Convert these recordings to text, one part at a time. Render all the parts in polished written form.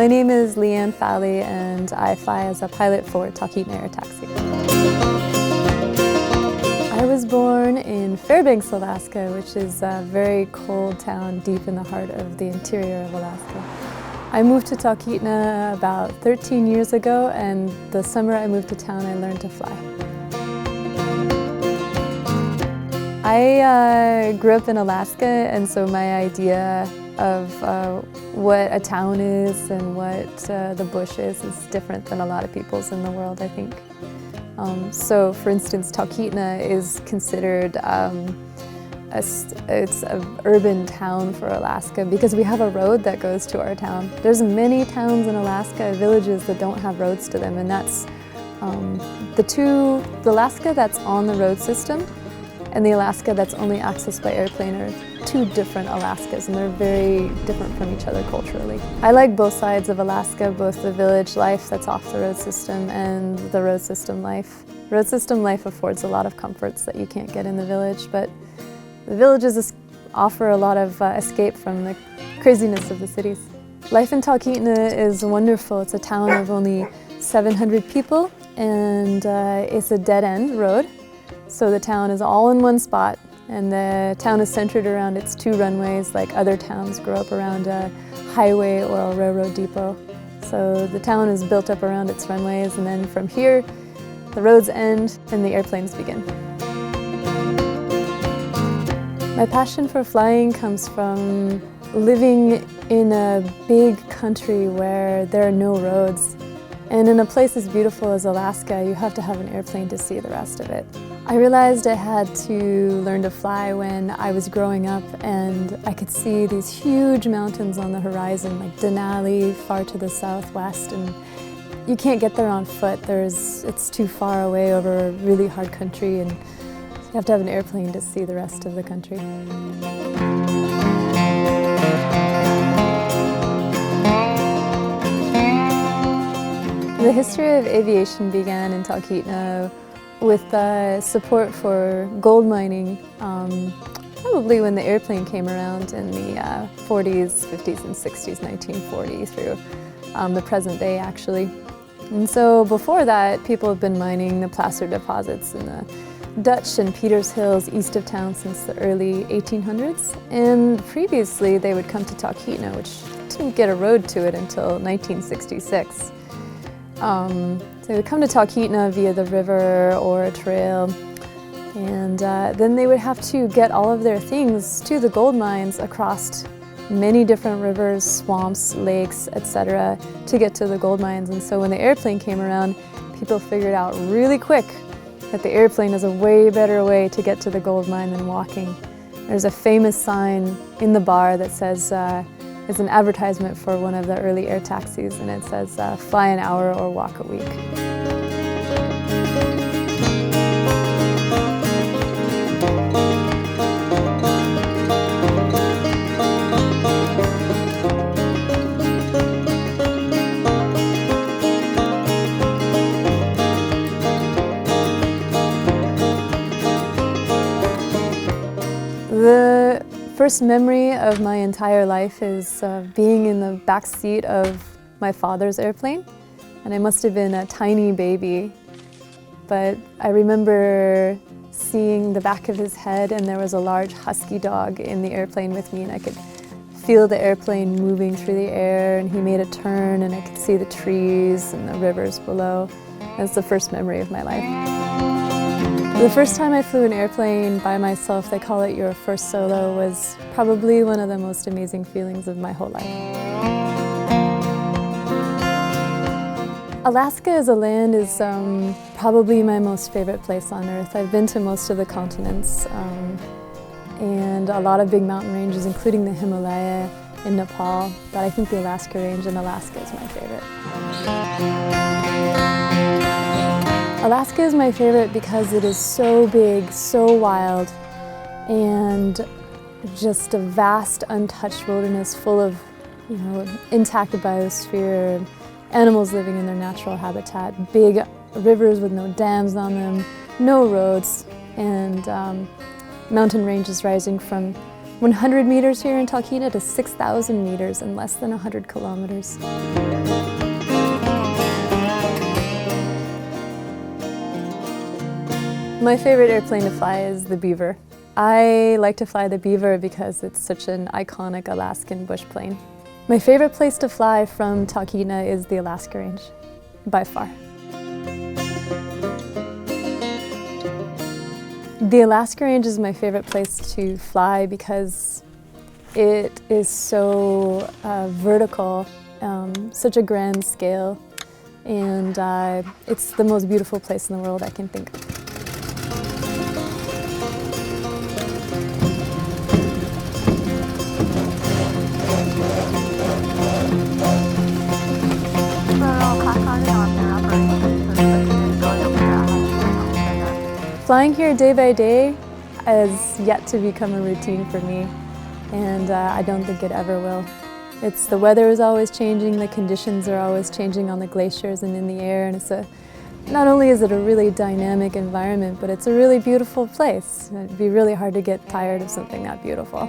My name is Leanne Falley and I fly as a pilot for Talkeetna Air Taxi. I was born in Fairbanks, Alaska, which is a very cold town deep in the heart of the interior of Alaska. I moved to Talkeetna about 13 years ago, and the summer I moved to town I learned to fly. I grew up in Alaska, and so my idea of what a town is and what the bush is different than a lot of people's in the world, I think. So, for instance, Talkeetna is considered it's an urban town for Alaska because we have a road that goes to our town. There's many towns in Alaska, villages that don't have roads to them, and that's the Alaska that's on the road system and the Alaska that's only accessed by airplane are two different Alaskas, and they're very different from each other culturally. I like both sides of Alaska, both the village life that's off the road system and the road system life. Road system life affords a lot of comforts that you can't get in the village, but the villages offer a lot of escape from the craziness of the cities. Life in Talkeetna is wonderful. It's a town of only 700 people, and it's a dead-end road. So the town is all in one spot, and the town is centered around its two runways, like other towns grow up around a highway or a railroad depot. So the town is built up around its runways, and then from here, the roads end and the airplanes begin. My passion for flying comes from living in a big country where there are no roads. And in a place as beautiful as Alaska, you have to have an airplane to see the rest of it. I realized I had to learn to fly when I was growing up, and I could see these huge mountains on the horizon, like Denali far to the southwest, and you can't get there on foot. It's too far away over really hard country, and you have to have an airplane to see the rest of the country. The history of aviation began in Talkeetna with support for gold mining, probably when the airplane came around in the 40s, 50s, and 60s, 1940 through the present day, actually. And so before that, people have been mining the placer deposits in the Dutch and Peters Hills east of town since the early 1800s. And previously, they would come to Talkeetna, which didn't get a road to it until 1966. So they would come to Talkeetna via the river or a trail, and then they would have to get all of their things to the gold mines across many different rivers, swamps, lakes, etc. to get to the gold mines. And so when the airplane came around, people figured out really quick that the airplane is a way better way to get to the gold mine than walking. There's a famous sign in the bar that says, it's an advertisement for one of the early air taxis, and it says, fly an hour or walk a week. The first memory of my entire life is being in the back seat of my father's airplane, and I must have been a tiny baby, but I remember seeing the back of his head, and there was a large husky dog in the airplane with me, and I could feel the airplane moving through the air, and he made a turn, and I could see the trees and the rivers below. That's the first memory of my life. The first time I flew an airplane by myself, they call it your first solo, was probably one of the most amazing feelings of my whole life. Alaska as a land is probably my most favorite place on Earth. I've been to most of the continents and a lot of big mountain ranges, including the Himalaya in Nepal, but I think the Alaska Range in Alaska is my favorite. Alaska is my favorite because it is so big, so wild, and just a vast, untouched wilderness full of, intact biosphere, animals living in their natural habitat, big rivers with no dams on them, no roads, and mountain ranges rising from 100 meters here in Talkeetna to 6,000 meters in less than 100 kilometers. My favorite airplane to fly is the Beaver. I like to fly the Beaver because it's such an iconic Alaskan bush plane. My favorite place to fly from Talkeetna is the Alaska Range, by far. The Alaska Range is my favorite place to fly because it is so vertical, such a grand scale, and it's the most beautiful place in the world I can think of. Flying here day by day has yet to become a routine for me, and I don't think it ever will. The weather is always changing, the conditions are always changing on the glaciers and in the air, and not only is it a really dynamic environment, but it's a really beautiful place. It'd be really hard to get tired of something that beautiful.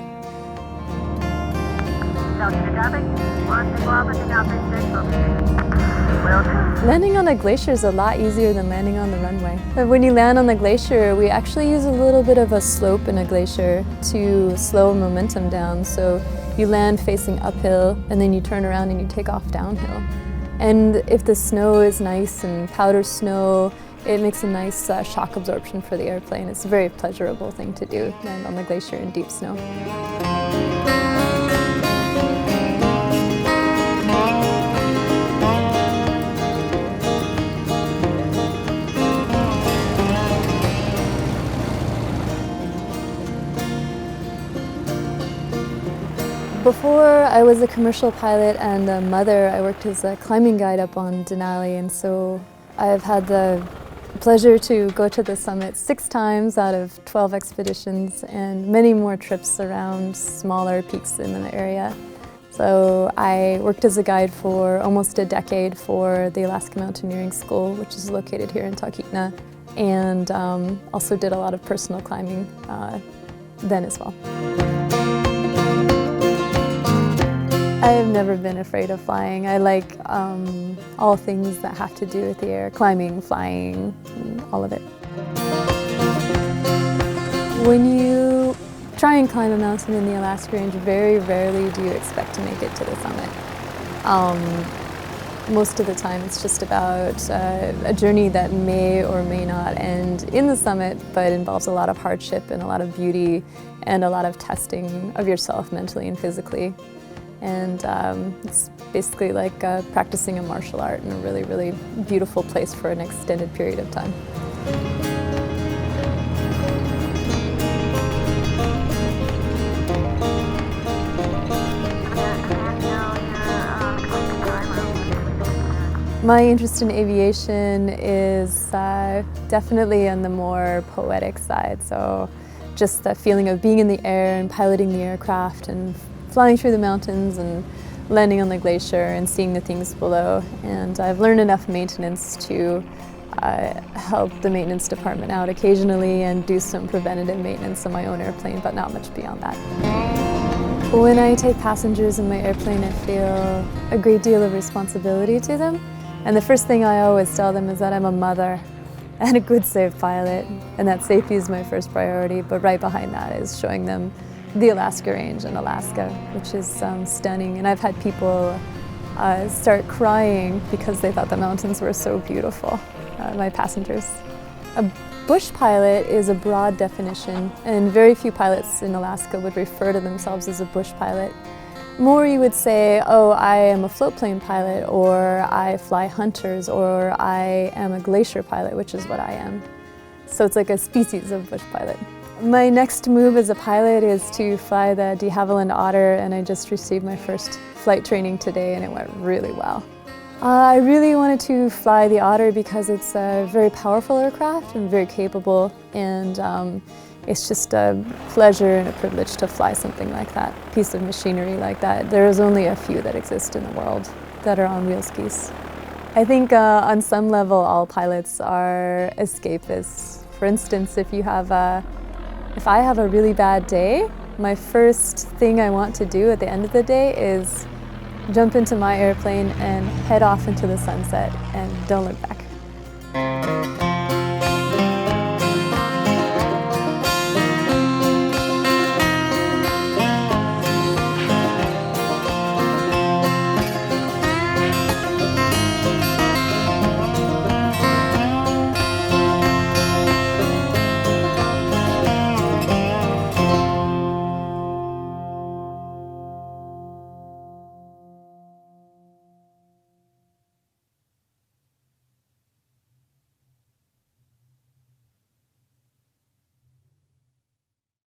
Landing on a glacier is a lot easier than landing on the runway. When you land on the glacier, we actually use a little bit of a slope in a glacier to slow momentum down. So you land facing uphill and then you turn around and you take off downhill. And if the snow is nice and powder snow, it makes a nice shock absorption for the airplane. It's a very pleasurable thing to do, land on the glacier in deep snow. Before I was a commercial pilot and a mother, I worked as a climbing guide up on Denali, and so I've had the pleasure to go to the summit 6 times out of 12 expeditions and many more trips around smaller peaks in the area. So I worked as a guide for almost a decade for the Alaska Mountaineering School, which is located here in Talkeetna, and also did a lot of personal climbing then as well. I have never been afraid of flying. I like all things that have to do with the air, climbing, flying, all of it. When you try and climb a mountain in the Alaska Range, very rarely do you expect to make it to the summit. Most of the time it's just about a journey that may or may not end in the summit, but involves a lot of hardship and a lot of beauty and a lot of testing of yourself mentally and physically. And it's basically like practicing a martial art in a really, really beautiful place for an extended period of time. My interest in aviation is definitely on the more poetic side. So just the feeling of being in the air and piloting the aircraft and flying through the mountains and landing on the glacier and seeing the things below. And I've learned enough maintenance to help the maintenance department out occasionally and do some preventative maintenance on my own airplane, but not much beyond that. When I take passengers in my airplane, I feel a great deal of responsibility to them. And the first thing I always tell them is that I'm a mother and a good safe pilot, and that safety is my first priority, but right behind that is showing them the Alaska Range in Alaska, which is stunning. And I've had people start crying because they thought the mountains were so beautiful, my passengers. A bush pilot is a broad definition, and very few pilots in Alaska would refer to themselves as a bush pilot. More you would say, oh, I am a float plane pilot, or I fly hunters, or I am a glacier pilot, which is what I am. So it's like a species of bush pilot. My next move as a pilot is to fly the de Havilland Otter, and I just received my first flight training today and it went really well. I really wanted to fly the Otter because it's a very powerful aircraft and very capable, and it's just a pleasure and a privilege to fly something like that, piece of machinery like that. There's only a few that exist in the world that are on wheel skis. I think on some level all pilots are escapists. For instance, if I have a really bad day, my first thing I want to do at the end of the day is jump into my airplane and head off into the sunset and don't look back.